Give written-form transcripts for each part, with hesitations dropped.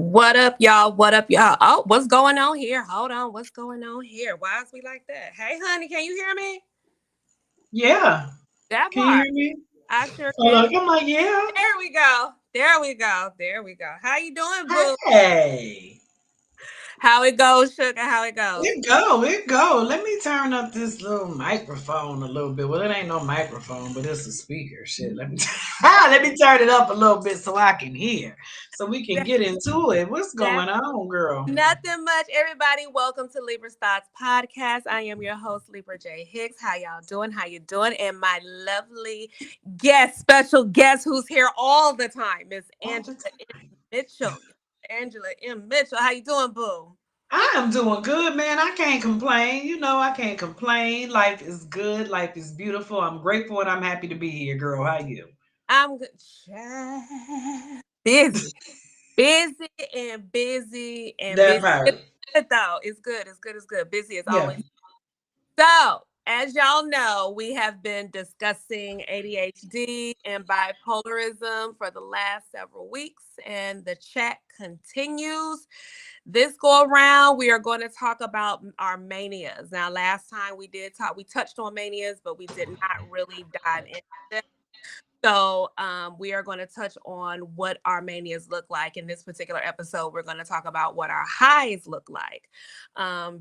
What up, y'all? What up, y'all? Oh, what's going on here? Hold on. What's going on here? Why is we like that? Hey, honey, can you hear me? Yeah. That Can you part. hear me? I sure Oh, can. look, I'm like, yeah. There we go. There we go. There we go. How you doing, boo? Hey. How it goes, sugar? How it goes? It go. Let me turn up this little microphone a little bit. Well, it ain't no microphone, but it's a speaker. Shit. Let me turn it up a little bit so I can hear. So we can That, get into it. What's that going on, girl? nothing much. Everybody, welcome to Libra's Thoughts Podcast. I am your host, Libra J. Hicks. How y'all doing? How you doing? And my lovely guest, special guest who's here all the time, Miss All Angela the M. time. Mitchell. Angela M. Mitchell. How you doing, boo? I am doing good, man. I can't complain. I can't complain. Life is good. Life is beautiful. I'm grateful and I'm happy to be here, girl. How you? I'm good. Child. Busy. Busy and busy and That busy. It's part. good though. It's good. It's good. It's good. Busy is Yeah. always. So, as y'all know, we have been discussing ADHD and bipolarism for the last several weeks, and the chat continues. This go around, we are going to talk about our manias. Now, last time we touched on manias, but we did not really dive into them. So, we are going to touch on what our manias look like. In this particular episode, we're going to talk about what our highs look like.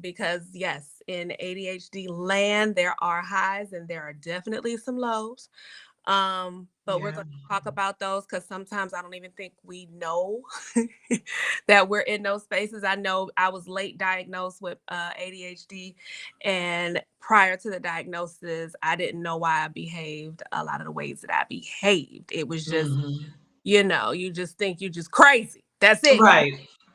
Because, yes, in ADHD land, there are highs and there are definitely some lows. But we're Yeah. going to talk about those because sometimes I don't even think we know that we're in those spaces. I know I was late diagnosed with ADHD, and prior to the diagnosis, I didn't know why I behaved a lot of the ways that I behaved. It was just, Hmm. you just think you're just crazy. That's it. Right.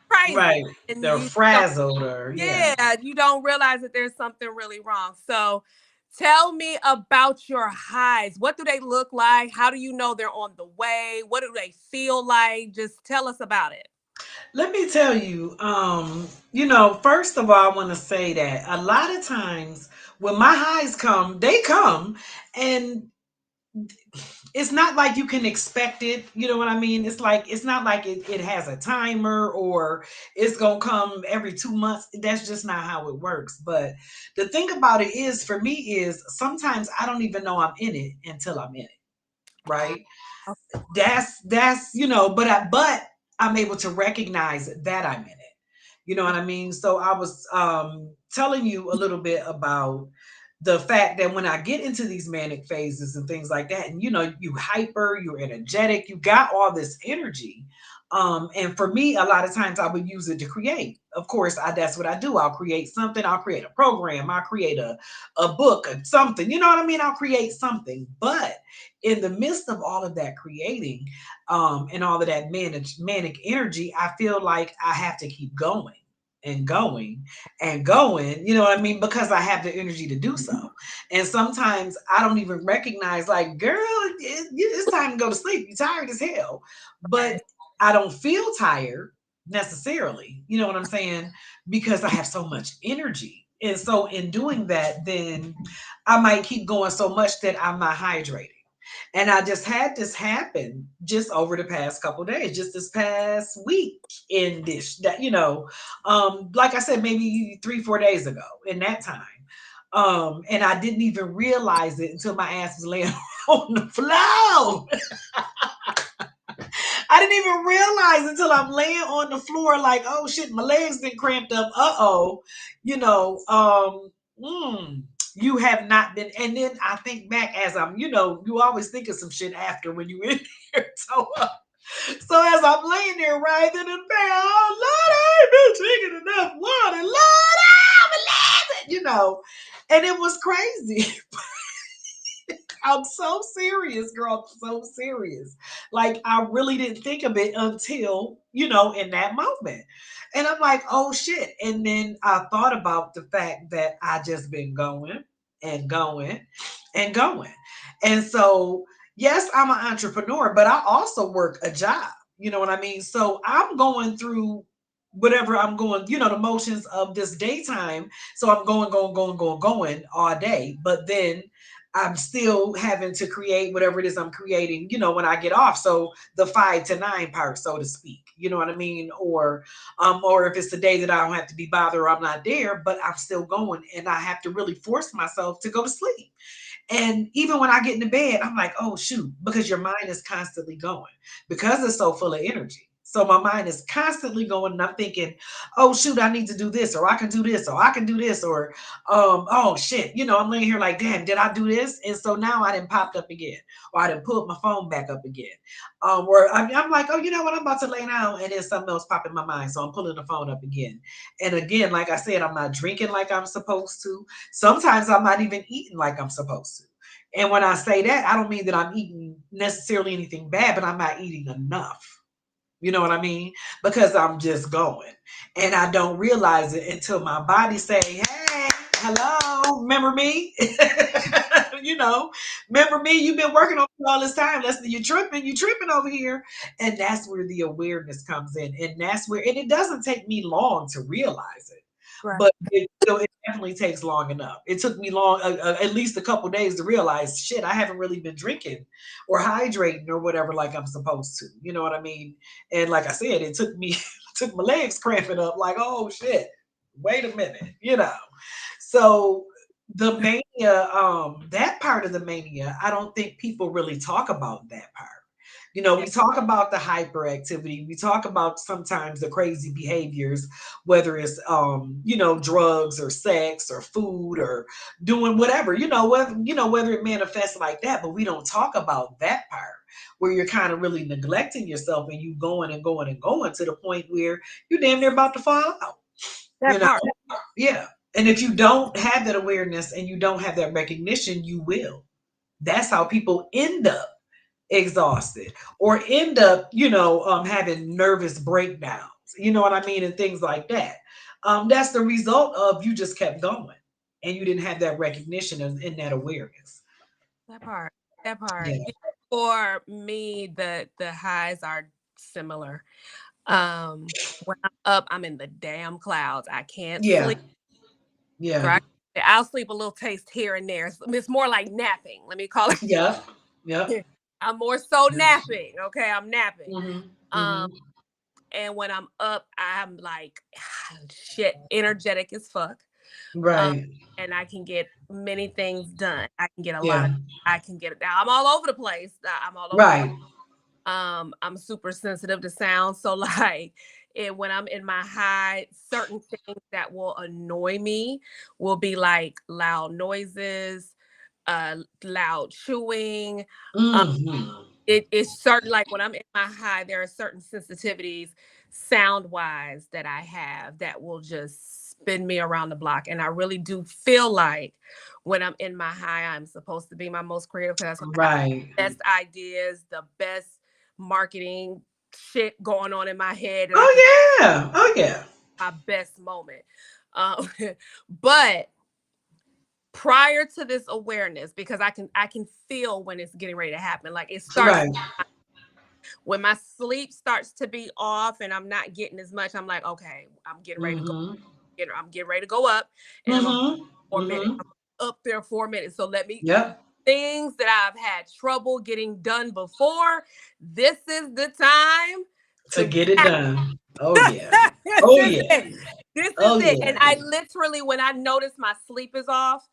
Crazy. Right. And They're you don't frazzled or yeah. yeah, you don't realize that there's something really wrong. So tell me about your highs. What do they look like? How do you know they're on the way? What do they feel like? Just tell us about it. Let me tell you, first of all, I want to say that a lot of times when my highs come, they come and it's not like you can expect it. You know what I mean? It's not like it has a timer or it's gonna come every 2 months. That's just not how it works. But the thing about it is for me is sometimes I don't even know I'm in it until I'm in it. Uh, Right. But I'm able to recognize that I'm in it. You know what I mean? So I was telling you a little bit about the fact that when I get into these manic phases and things like that, and you hyper, you're energetic, you got all this energy. And for me, a lot of times I would use it to create. Of course, that's what I do. I'll create something, I'll create a program, I'll create a book or something. You know what I mean? I'll create something. But in the midst of all of that creating, and all of that manic energy, I feel like I have to keep going and going and going, you know what I mean? Because I have the energy to do so. And sometimes I don't even recognize, like, girl, it's time to go to sleep. You're tired as hell. But right. I don't feel tired necessarily, you know what I'm saying? Because I have so much energy. And so in doing that, then I might keep going so much that I'm not hydrated. And I just had this happen just over the past couple days, just this past week in this, that, like I said, maybe 3, 4 days ago in that time. And I didn't even realize it until my ass was laying on the floor. I didn't even realize until I'm laying on the floor, like, oh shit, my legs been cramped up. You know, um, mm, you have not been. And then I think back as you always think of some shit after when you in there. So as I'm laying there writhing in pain, oh Lord, I ain't been drinking enough water. Lord, I'm laughing, and it was crazy. I'm so serious, girl. I'm so serious. Like, I really didn't think of it until, in that moment. And I'm like, oh shit. And then I thought about the fact that I just been going and going and going. And so, yes, I'm an entrepreneur, but I also work a job. You know what I mean? So I'm going through whatever I'm going, the motions of this daytime. So I'm going all day. But then I'm still having to create whatever it is I'm creating, when I get off. So the 5 to 9 part, so to speak, you know what I mean? Or if it's the day that I don't have to be bothered or I'm not there, but I'm still going, and I have to really force myself to go to sleep. And even when I get into bed, I'm like, oh, shoot, because your mind is constantly going because it's so full of energy. So my mind is constantly going, and I'm thinking, oh, shoot, I need to do this, or I can do this, or I can do this, or, oh, shit, I'm laying here like, damn, did I do this? And so now I didn't popped up again, or I didn't pulled my phone back up again. Or I'm like, oh, you know what, I'm about to lay down, and then something else pop in my mind. So I'm pulling the phone up again. And again, like I said, I'm not drinking like I'm supposed to. Sometimes I'm not even eating like I'm supposed to. And when I say that, I don't mean that I'm eating necessarily anything bad, but I'm not eating enough. You know what I mean? Because I'm just going. And I don't realize it until my body say, hey, hello, remember me? you know, remember me? You've been working on me all this time. Listen, you're tripping over here. And that's where the awareness comes in. And that's where, and it doesn't take me long to realize it. Right. But it definitely takes long enough. It took me long, at least a couple days to realize, shit, I haven't really been drinking or hydrating or whatever like I'm supposed to. You know what I mean? And like I said, it took me, took my legs cramping up like, oh shit, wait a minute. So the mania, that part of the mania, I don't think people really talk about that part. Yeah. We talk about the hyperactivity. We talk about sometimes the crazy behaviors, whether it's drugs or sex or food or doing whatever, whether it manifests like that, but we don't talk about that part where you're kind of really neglecting yourself and you going and going and going to the point where you're damn near about to fall out. You That know? part. Yeah. And if you don't have that awareness and you don't have that recognition, you will. That's how people end up exhausted or end up, having nervous breakdowns, you know what I mean? And things like that. That's the result of you just kept going and you didn't have that recognition and that awareness. That part. That part. Yeah. Yeah, for me, the highs are similar. When I'm up, I'm in the damn clouds. I can't Yeah. sleep. So Yeah. I'll sleep a little taste here and there. It's more like napping. Let me call Yep. Yep. it. I'm more so napping. Okay, I'm napping. Mm-hmm. Um, Mm-hmm. and when I'm up, I'm like shit, energetic as fuck. Um, Right. and I can get many things done. I can get a lot of. Yeah. I can get it. Now I'm all over the place. I'm all over the place. Right. I'm super sensitive to sound. So like when I'm in my high, certain things that will annoy me will be like loud noises, loud chewing. Um, Mm-hmm. it's certain like when I'm in my high, there are certain sensitivities sound wise that I have that will just spin me around the block. And I really do feel like when I'm in my high, I'm supposed to be my most creative because that's when I have Right. the best ideas, the best marketing shit going on in my head, and I can Oh yeah. Oh yeah. my best moment. Um, but prior to this awareness, because I can feel when it's getting ready to happen. Like it starts Right. when my sleep starts to be off and I'm not getting as much. I'm like, okay, I'm getting ready to go. Mm-hmm. I'm getting ready to go up, and I'm gonna Mm-hmm. 4 minutes. Mm-hmm. I'm up there 4 minutes. So let me Yep. things that I've had trouble getting done before. This is the time To to get it tackle. done. Oh yeah. This Oh is yeah. it. This is Oh it. And yeah. I literally, when I notice my sleep is off,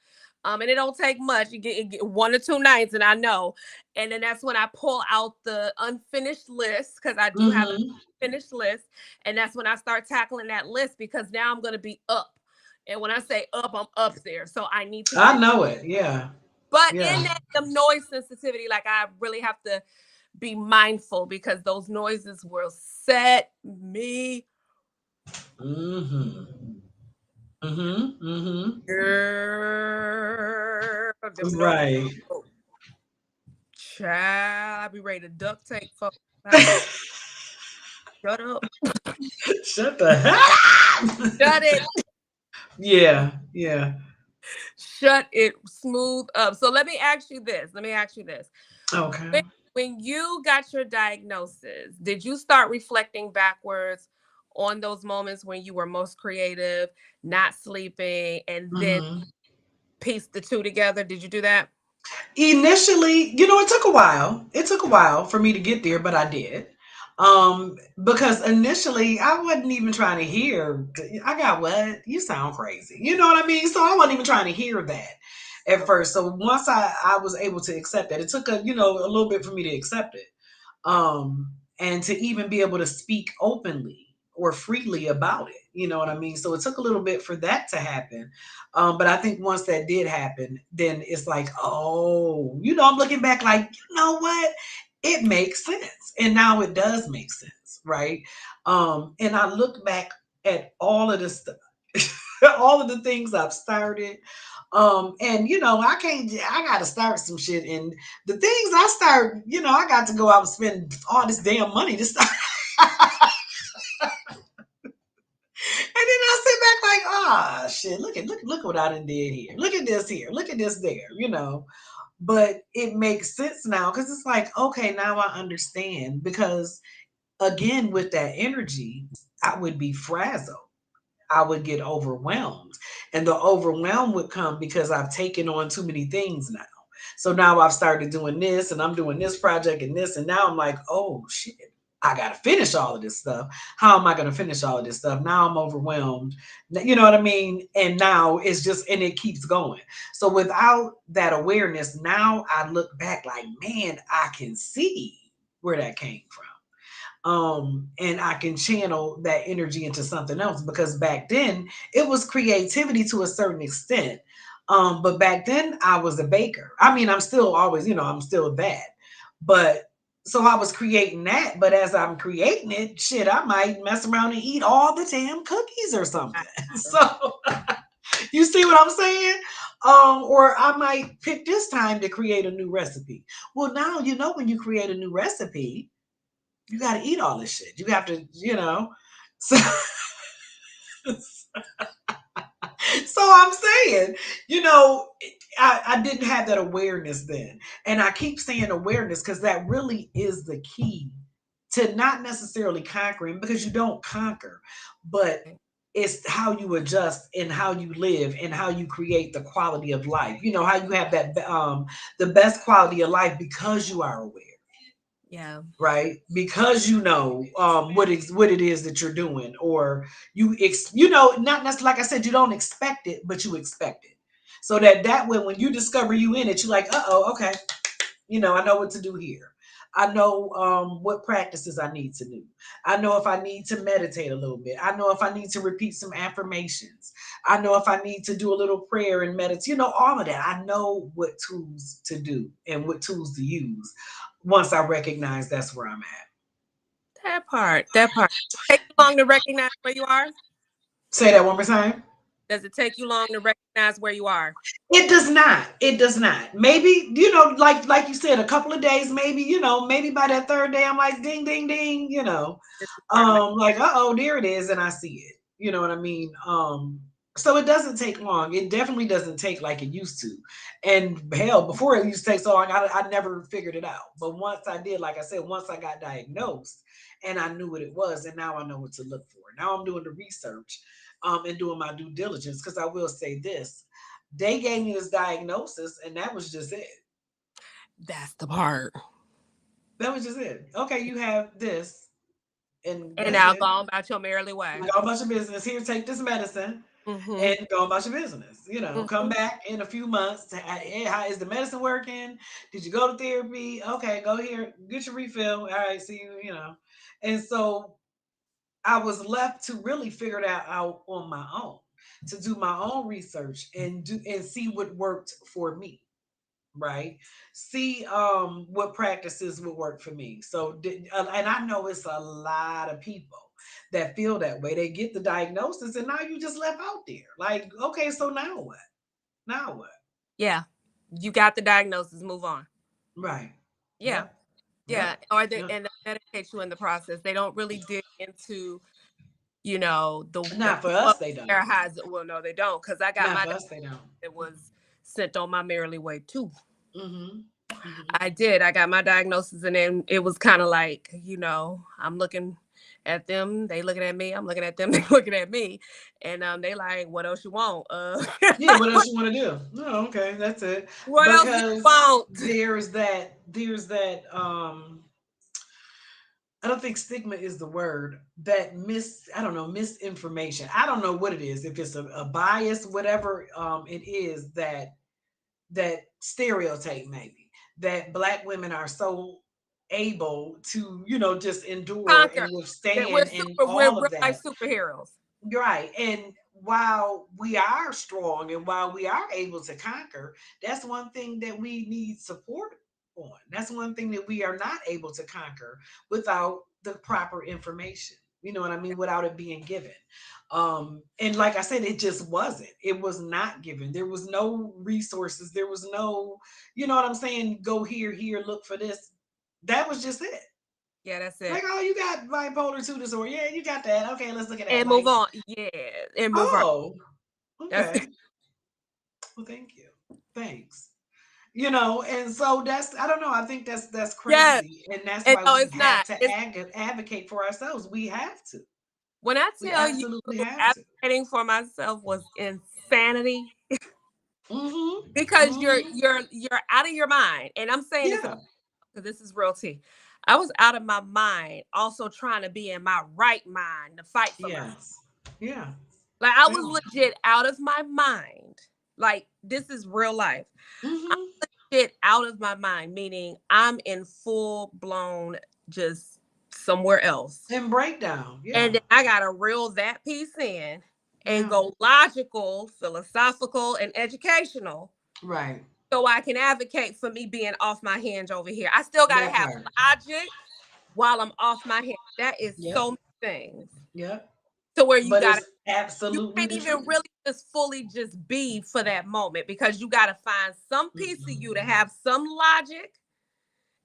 and it don't take much. You get 1 or 2 nights, and I know. And then that's when I pull out the unfinished list because I do have an Mm-hmm. unfinished list, and that's when I start tackling that list because now I'm gonna be up. And when I say up, I'm up there. So I need to get I it. know it. Yeah. But in Yeah. that the noise sensitivity, like I really have to be mindful because those noises will set me. Mm-hmm. Mm-hmm. Mm-hmm. Them no Right. child. I be ready to duct tape folks. I be shut up. Shut the hell. Shut it. Yeah. Yeah. Shut it smooth up. So let me ask you this. Let me ask you this. Okay. When, when you got your diagnosis, did you start reflecting backwards on those moments when you were most creative, not sleeping, and then Mm-hmm. piece the two together? Did you do that? Initially, it took a while. It took a while for me to get there, but I did. Because initially I wasn't even trying to hear, I got what? You sound crazy. You know what I mean? So I wasn't even trying to hear that at first. So once I was able to accept that, it took a little bit for me to accept it. And to even be able to speak openly or freely about it. You know what I mean? So it took a little bit for that to happen. But I think once that did happen, then it's like, oh, I'm looking back like, you know what? It makes sense. And now it does make sense, right? And I look back at all of this stuff, all of the things I've started. And I gotta start some shit. And the things I start, I got to go out and spend all this damn money to start. And then I sit back like, ah, shit, look what I done did here. Look at this here. Look at this there. But it makes sense now because it's like, okay, now I understand. Because again, with that energy, I would be frazzled. I would get overwhelmed. And the overwhelm would come because I've taken on too many things now. So now I've started doing this and I'm doing this project and this. And now I'm like, oh shit, I got to finish all of this stuff. How am I going to finish all of this stuff? Now I'm overwhelmed. You know what I mean? And now it's just, and it keeps going. So without that awareness, now I look back like, man, I can see where that came from. And I can channel that energy into something else because back then it was creativity to a certain extent. But back then I was a baker. I mean, I'm still always, I'm still that. But so I was creating that, but as I'm creating it, shit, I might mess around and eat all the damn cookies or something. So you see what I'm saying? Or I might pick this time to create a new recipe. Well, now when you create a new recipe, you got to eat all this shit. You have to, So, so I'm saying, I didn't have that awareness then. And I keep saying awareness because that really is the key to not necessarily conquering, because you don't conquer, but it's how you adjust and how you live and how you create the quality of life. How you have that the best quality of life because you are aware. Yeah. Right, because what it is that you're doing, or not necessarily, like I said, you don't expect it, but you expect it, so that way when you discover you in it, you're like, okay, I know what to do here. I know what practices I need to do. I know if I need to meditate a little bit. I know if I need to repeat some affirmations. I know if I need to do a little prayer and meditate, all of that. I know what tools to do and what tools to use once I recognize that's where I'm at. That part. Take you long to recognize where you are? Say that one more time. Does it take you long to recognize where you are? It does not. It does not. Maybe, like you said, a couple of days, maybe, maybe by that third day, I'm like, ding, ding, ding, This is where I'm at. like, there it is. And I see it. You know what I mean? So it doesn't take long. It definitely doesn't take like it used to. And hell, before it used to take so long, I never figured it out. But once I did, like I said, once I got diagnosed and I knew what it was, and now I know what to look for. Now I'm doing the research and doing my due diligence, because I will say this. They gave me this diagnosis, and that was just it. That's the part. That was just it. Okay, you have this, and And that's now it. go on about your merrily way. Go about your business. Here, take this medicine, Mm-hmm. and go about your business. Come Mm-hmm. back in a few months. Hey, how is the medicine working? Did you go to therapy? Okay, go here, get your refill. All right, see you. And so I was left to really figure that out on my own, to do my own research and see what worked for me. Right, see what practices would work for me. So and I know it's a lot of people that feel that way. They get the diagnosis and now you just left out there like, okay, so now what? Yeah. You got the diagnosis, move on. Right. Yeah. Yep. Yeah. Yep. Or they Yep. and they medicate you in the process. They don't really dig into, the Not for us, they air don't. highs. Well, no, they don't. Because I got Not my for us, they don't. that was sent on my merrily way too. Mm-hmm. Mm-hmm. I did. I got my diagnosis, and then it was kind of like, I'm looking. at them. They looking at me. I'm looking at them. They looking at me, and they like, "What else you want? Yeah, what else you want to do? Oh, okay, that's it. What else you Because want?" there's that I don't think stigma is the word. That I don't know, misinformation. I don't know what it is. If it's a bias, whatever it is, that stereotype maybe that black women are so able to, just endure Conquer. and That we're withstand and super. We're all of real that. life superheroes. You're right. And while we are strong and while we are able to conquer, that's one thing that we need support on. That's one thing that we are not able to conquer without the proper information. You know what I mean? Without it being given. And like I said, it just wasn't. It was not given. There was no resources. There was no, you know what I'm saying? Go here, look for this. That was just it. Yeah, that's Like, it. oh, you got bipolar 2 disorder. Yeah, you got that. Okay, let's look at that. And move Like, on. Yeah, and move on. oh, That's okay. Well, thank you. Thanks. And so that's, I don't know. I think that's yes. crazy, and that's And why no, we it's have not. to It's advocate for ourselves. We have to. when I We tell you absolutely have to. advocating for myself was insanity Mhm. because Mhm. you're out of your mind. And I'm saying this Yeah. about because this is real tea. I was out of my mind, also trying to be in my right mind to fight for myself. Yes. Yeah. Like I Yeah. was legit out of my mind. Like this is real life. I'm Mhm. legit out of my mind, meaning I'm in full blown just somewhere else. And breakdown. And Yeah. then I gotta reel that piece in and Yeah. go logical, philosophical, and educational Right. so I can advocate for me being off my hinge over here. I still gotta That have part. logic while I'm off my hinge. That is Yep. so many things. Yep. To where you But gotta it's you absolutely can't the even truth. really just fully just be for that moment because you gotta find some piece of you to Mm-mm. have some logic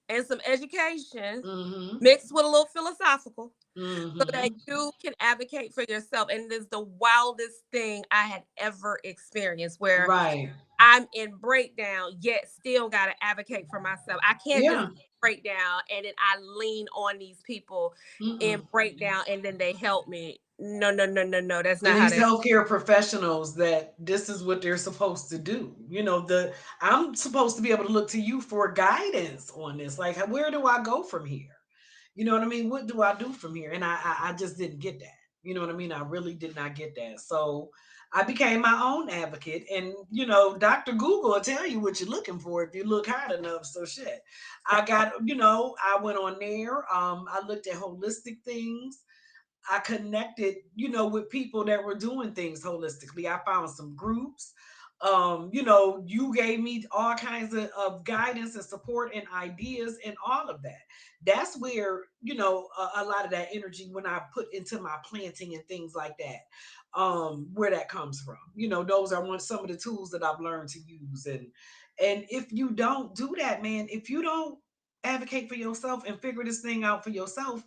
and some education Mhm. mixed with a little philosophical so that Mhm. you can advocate for yourself. And it is the wildest thing I had ever experienced where Right. I'm in breakdown, yet still got to advocate for myself. I can't just Yeah. break down and then I lean on these people in Mm-mm. breakdown and then they help me. No, no, no, no, no. That's And not how these that. healthcare professionals, that this is what they're supposed to do. I'm supposed to be able to look to you for guidance on this. Like, where do I go from here? You know what I mean? What do I do from here? And I just didn't get that. You know what I mean? I really did not get that. So I became my own advocate. And, Dr. Google will tell you what you're looking for if you look hard enough. So shit. I went on there. I looked at holistic things. I connected, with people that were doing things holistically. I found some groups. You gave me all kinds of guidance and support and ideas and all of that. That's where, a lot of that energy when I put into my planting and things like that, where that comes from. Those are some of the tools that I've learned to use. And if you don't do that, man, if you don't advocate for yourself and figure this thing out for yourself,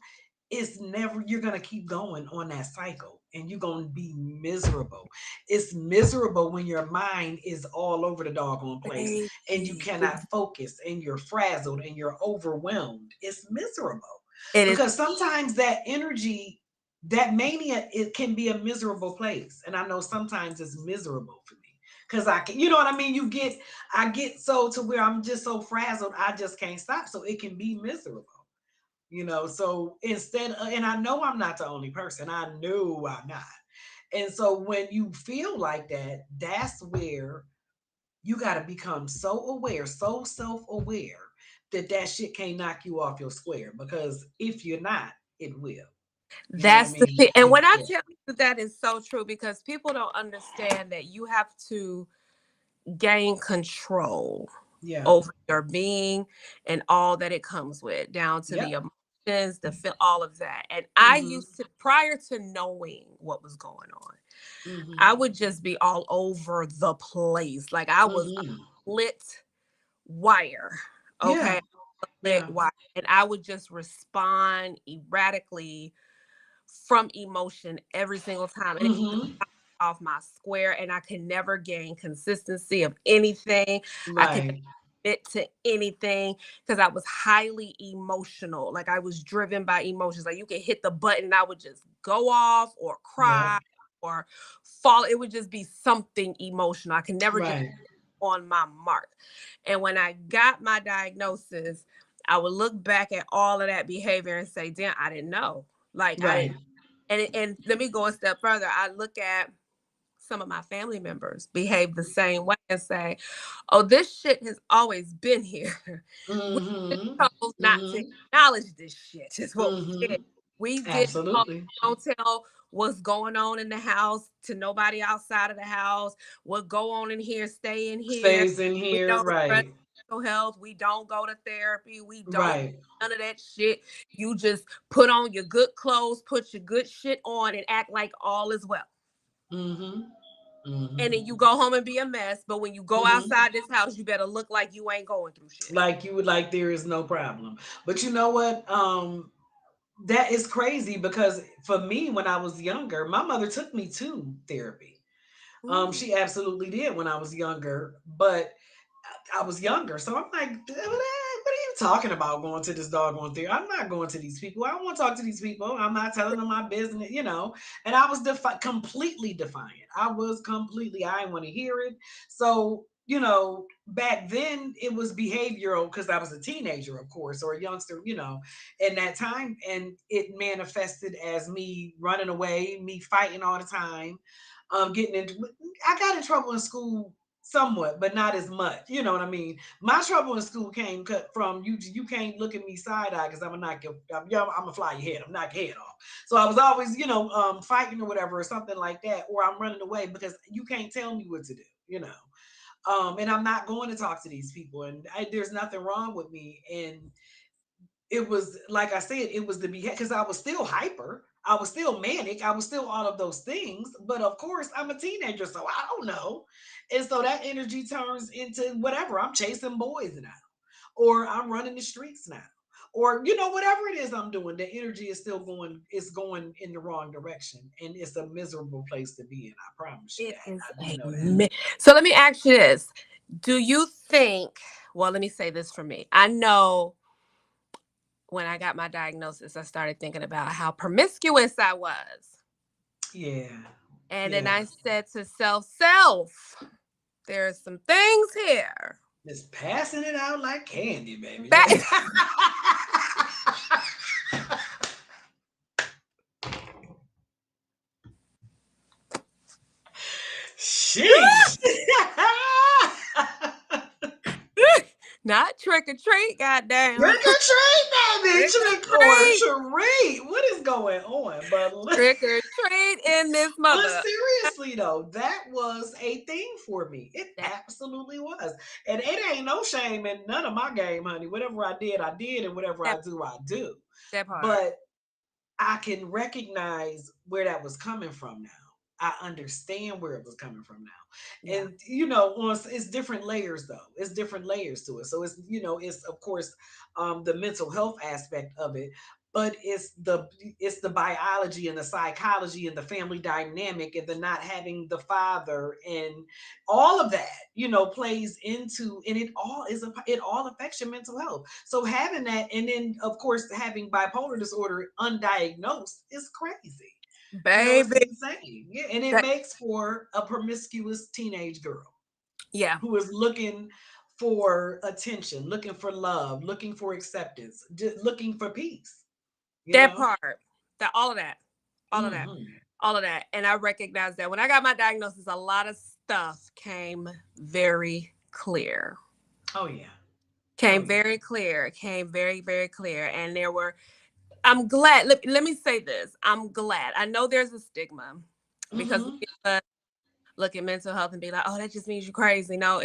it's never, you're going to keep going on that cycle and you're going to be miserable. It's miserable when your mind is all over the doggone place and you Baby. cannot focus and you're frazzled and you're overwhelmed. It's miserable It is. because sometimes that energy, that mania, it can be a miserable place. And I know sometimes it's miserable for me because I can, you know what I mean? I get so to where I'm just so frazzled, I just can't stop. So it can be miserable. So and I know I'm not the only person. I know I'm not. And so when you feel like that, that's where you got to become so aware, so self-aware that shit can't knock you off your square, because if you're not, it will. You know what I That's the mean? thing. And when I Yeah. tell you that is so true because people don't understand that you have to gain control Yeah. over your being and all that it comes with, down to the Yep. emotions, the feel, all of that. And I Mhm. used to, prior to knowing what was going on, I Mhm. would just be all over the place. Like I was a Mhm. lit wire. Yeah. Okay. Lit Yeah. wire. And I would just respond erratically from emotion every single time. And it was Mhm. off my square and I could never gain consistency of anything. I could Right. commit to anything because I was highly emotional. Like I was driven by emotions. Like you could hit the button and I would just go off or Yep. cry or fall. It would just be something emotional. I can never just Right. on my mark. And when I got my diagnosis, I would look back at all of that behavior and say, damn, I didn't know. Like I Right. didn't. And let me go a step further. I look at some of my family members behave the same way and say, oh, this shit has always been here. We just Mm-hmm. chose not to Mm-hmm. acknowledge this shit, is what we Mm-hmm. did. We Absolutely. don't tell what's going on in the house to nobody outside of the house. What go on in here, stay in here. Stays in We here. don't address Right. mental health. We don't go to therapy. We don't Right. none of that shit. You just put on your good clothes, put your good shit on, and act like all is well. Mm-hmm. And Mm-hmm. then you go home and be a mess. But when you go Mm-hmm. outside this house, you better look like you ain't going through shit. Like you would like there is no problem. But you know what? That is crazy because for me, when I was younger, my mother took me to therapy. Mm. She absolutely did when I was younger, but I was younger, so I'm like, what are you talking about going to this doggone theater? I'm not going to these people. I don't want to talk to these people. I'm not telling them my business, you know. And I was completely defiant. I was completely, I didn't want to hear it. So, you know, back then it was behavioral because I was a teenager, of course, or a youngster, you know, in that time. And it manifested as me running away, me fighting all the time, getting into, I got in trouble in school somewhat, but not as much. You know what I mean? My trouble in school came from you. You can't look at me side eye because I'm gonna knock your, I'm gonna fly your head. I'm knock your head off. So I was always, you know, fighting or whatever or something like that, or I'm running away because you can't tell me what to do. You know, and I'm not going to talk to these people, and there's nothing wrong with me. And it was like I said, it was the behavior because I was still hyper. I was still manic. I was still all of those things. But of course, I'm a teenager, so I don't know. And so that energy turns into whatever. I'm chasing boys now, or I'm running the streets now, or you know, whatever it is I'm doing. The energy is still going. It's going in the wrong direction, and it's a miserable place to be in. I promise you It that. is I do a know that. mi- So let me ask you this. Do you think, well, let me say this for me. I know when I got my diagnosis, I started thinking about how promiscuous I was. Yeah, And then yeah. I said to self, there's some things here. Just passing it out like candy, baby. Back Sheesh. Not trick or treat, Trick goddamn. or treat, baby. Trick or Trick or treat. treat. What is going on? Trick or treat in this But mother. seriously though, that was a thing for me. It That, absolutely was. And it ain't no shame in none of my game, honey. Whatever I did, and whatever that, I do, I do. that part. But I can recognize where that was coming from now. I understand where it was coming from now. Yeah. And you know, it's different layers though. It's different layers to it. So it's, you know, it's of course the mental health aspect of it, but it's the biology and the psychology and the family dynamic and the not having the father and all of that, you know, plays into, and it all affects your mental health. So having that, and then of course having bipolar disorder undiagnosed is crazy. You know, it's Baby. insane. Yeah, and it That, makes for a promiscuous teenage girl yeah. who is looking for attention, looking for love, looking for acceptance, just looking for peace, you That know? part. That all of that. All of that. Hmm. All of that. And I recognize that when I got my diagnosis, a lot of stuff came very clear. Oh yeah. Oh Came yeah. very clear. Came very, very clear. And there were, I'm glad. Let me say this. I'm glad. I know there's a stigma because Hmm. look at mental health and be like, oh, that just means you're crazy. No,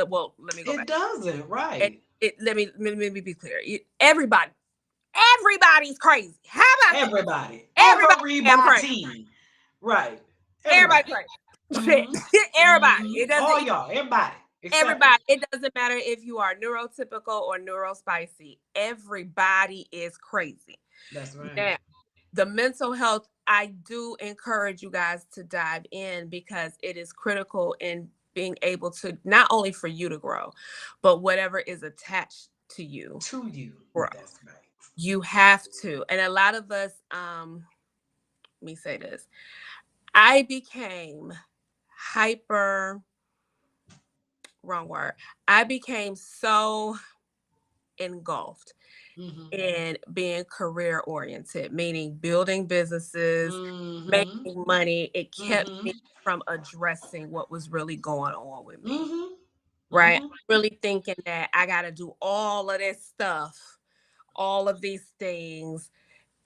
well, let me go It back. doesn't, It, right. let me be clear. Everybody's crazy. How about that? Everybody. Everybody damn crazy. Everybody. Right. Everybody Everybody. crazy. Shit. Hmm. Everybody. Hmm. It doesn't. All y'all, everybody. Accept it. Everybody. It doesn't matter if you are neurotypical or neurospicy. Everybody is crazy. That's right. Now, the mental health, I do encourage you guys to dive in because it is critical in being able to, not only for you to grow, but whatever is attached to you To you. grow. That's right. You have to. And a lot of us, let me say this. I became hyper, wrong word. I became so engulfed Mm-hmm. in being career oriented, meaning building businesses, Mm-hmm. making money. It kept Mm-hmm. me from addressing what was really going on with me. Mm-hmm. Right? Mm-hmm. Really thinking that I got to do all of this stuff, all of these things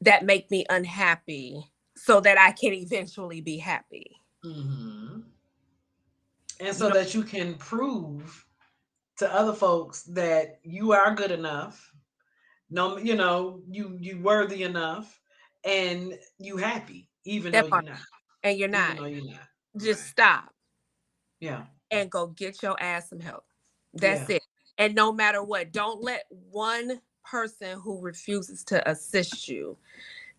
that make me unhappy so that I can eventually be happy. Mm-hmm. And You so know, that you can prove to other folks that you are good enough. No, you worthy enough, and you happy, even though that you're part. not. And you're Even not. though you're not. Just Right. stop Yeah. and go get your ass some help. That's Yeah. it. And no matter what, don't let one person who refuses to assist you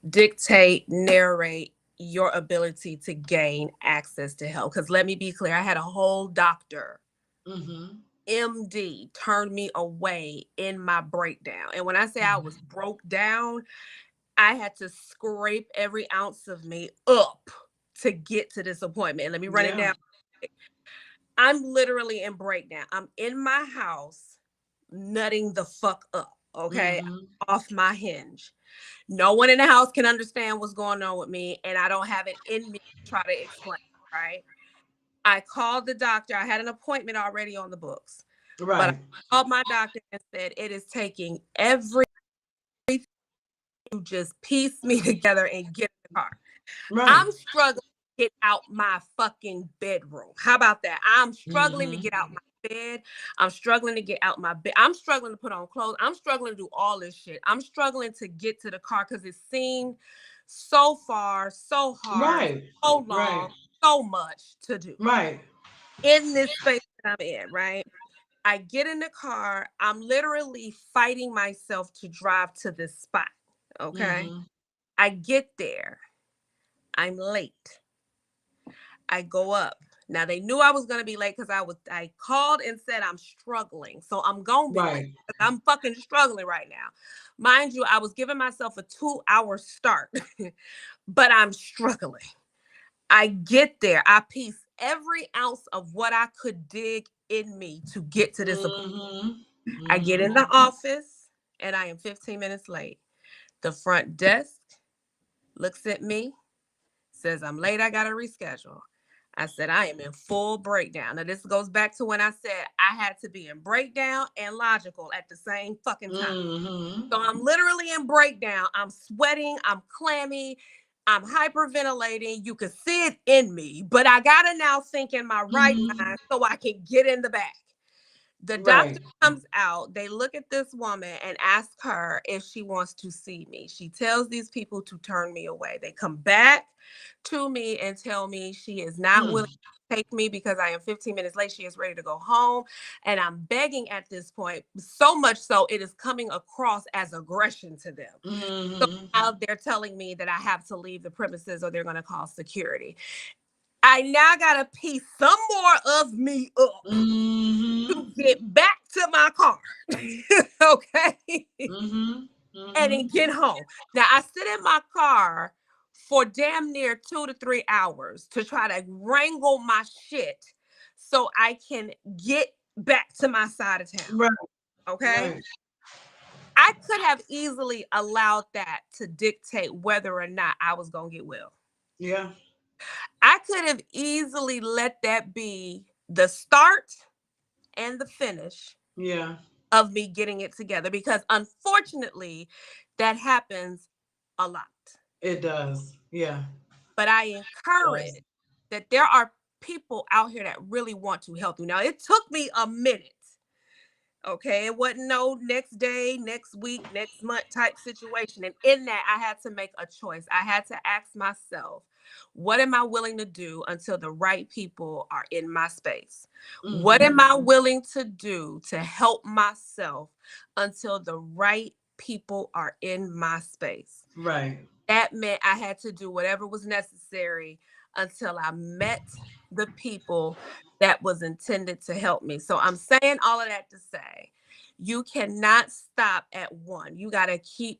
dictate, narrate your ability to gain access to help. Because let me be clear, I had a whole doctor, Mm-hmm. MD, turn me away in my breakdown. And when I say I was Mm-hmm. broke down, I had to scrape every ounce of me up to get to this appointment. And let me run it Yeah. down. I'm literally in breakdown. I'm in my house, nutting the fuck up. Okay. Mm-hmm. Off my hinge. No one in the house can understand what's going on with me, and I don't have it in me to try to explain. Right. I called the doctor. I had an appointment already on the books, but I Right. called my doctor and said, it is taking everything to just piece me together and get in the car. Right. I'm struggling to get out my fucking bedroom. How about that? I'm struggling to Mm-hmm. get out my bed. I'm struggling to get out my bed. I'm struggling to put on clothes. I'm struggling to do all this shit. I'm struggling to get to the car because it seemed so far, so hard, Right. so Right. long, so much to do Right. in this space that I'm in, right? I get in the car. I'm literally fighting myself to drive to this spot. Okay. Mm-hmm. I get there. I'm late. I go up. Now they knew I was gonna be late because I called and said I'm struggling. So I'm gonna be late. Right. I'm fucking struggling right now. Mind you, I was giving myself a 2 hour start, but I'm struggling. I get there. I piece every ounce of what I could dig in me to get to this appointment. Mm-hmm. I get in Mm-hmm. the office and I am 15 minutes late. The front desk looks at me, says I'm late, I gotta reschedule. I said I am in full breakdown. Now this goes back to when I said I had to be in breakdown and logical at the same fucking time. Mm-hmm. So I'm literally in breakdown. I'm sweating, I'm clammy, I'm hyperventilating. You can see it in me, but I gotta now think in my right Mm-hmm. mind so I can get in the back. The doctor Right. comes out. They look at this woman and ask her if she wants to see me. She tells these people to turn me away. They come back to me and tell me she is not willing Mm. to take me because I am 15 minutes late. She is ready to go home. And I'm begging at this point, so much so it is coming across as aggression to them. So Mm-hmm. now they're telling me that I have to leave the premises or they're going to call security. I now got to piece some more of me up Mm-hmm. to get back to my car. Okay. Mm-hmm. And Mm-hmm. then get home. Now I sit in my car for damn near 2 to 3 hours to try to wrangle my shit so I can get back to my side of town. Right. Okay. Right. I could have easily allowed that to dictate whether or not I was going to get well. Yeah. I could have easily let that be the start and the finish Yeah. of me getting it together because unfortunately that happens a lot. It does. Yeah. But I It encourage does. that there are people out here that really want to help you. Now, it took me a minute. Okay. It wasn't no next day, next week, next month type situation. And in that, I had to make a choice. I had to ask myself, what am I willing to do until the right people are in my space? What Mm-hmm. am I willing to do to help myself until the right people are in my space? Right. That meant I had to do whatever was necessary until I met the people that was intended to help me. So I'm saying all of that to say you cannot stop at one. You got to keep